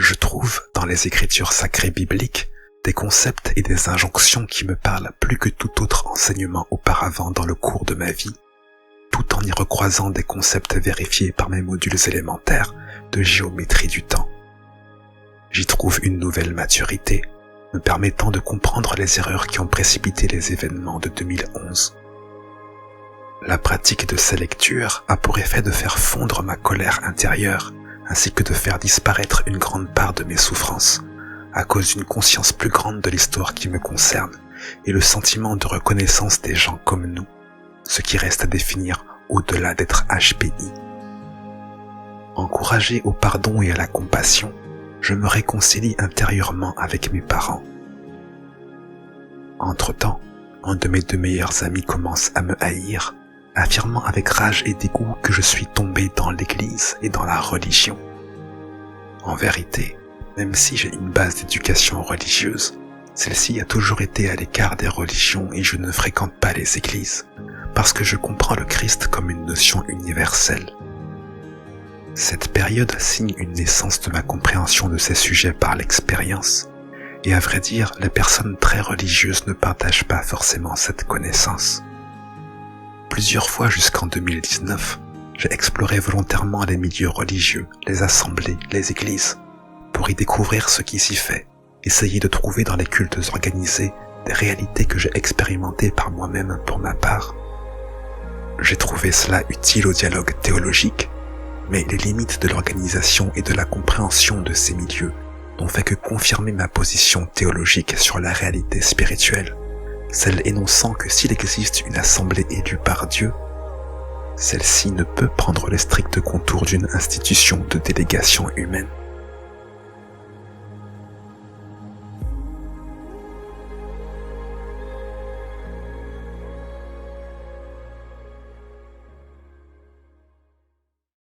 Je trouve dans les écritures sacrées bibliques des concepts et des injonctions qui me parlent plus que tout autre enseignement auparavant dans le cours de ma vie, tout en y recroisant des concepts vérifiés par mes modules élémentaires de géométrie du temps. J'y trouve une nouvelle maturité, me permettant de comprendre les erreurs qui ont précipité les événements de 2011. La pratique de ces lectures a pour effet de faire fondre ma colère intérieure, ainsi que de faire disparaître une grande part de mes souffrances, à cause d'une conscience plus grande de l'histoire qui me concerne, et le sentiment de reconnaissance des gens comme nous, ce qui reste à définir au-delà d'être HPI. Encouragé au pardon et à la compassion, je me réconcilie intérieurement avec mes parents. Entre-temps, un de mes deux meilleurs amis commence à me haïr, affirmant avec rage et dégoût que je suis tombé dans l'église et dans la religion. En vérité, même si j'ai une base d'éducation religieuse, celle-ci a toujours été à l'écart des religions et je ne fréquente pas les églises, parce que je comprends le Christ comme une notion universelle. Cette période signe une naissance de ma compréhension de ces sujets par l'expérience, et à vrai dire, les personnes très religieuses ne partagent pas forcément cette connaissance. Plusieurs fois jusqu'en 2019, j'ai exploré volontairement les milieux religieux, les assemblées, les églises, pour y découvrir ce qui s'y fait, essayer de trouver dans les cultes organisés des réalités que j'ai expérimentées par moi-même pour ma part. J'ai trouvé cela utile au dialogue théologique, mais les limites de l'organisation et de la compréhension de ces milieux n'ont fait que confirmer ma position théologique sur la réalité spirituelle, celle énonçant que s'il existe une assemblée élue par Dieu, celle-ci ne peut prendre les stricts contours d'une institution de délégation humaine.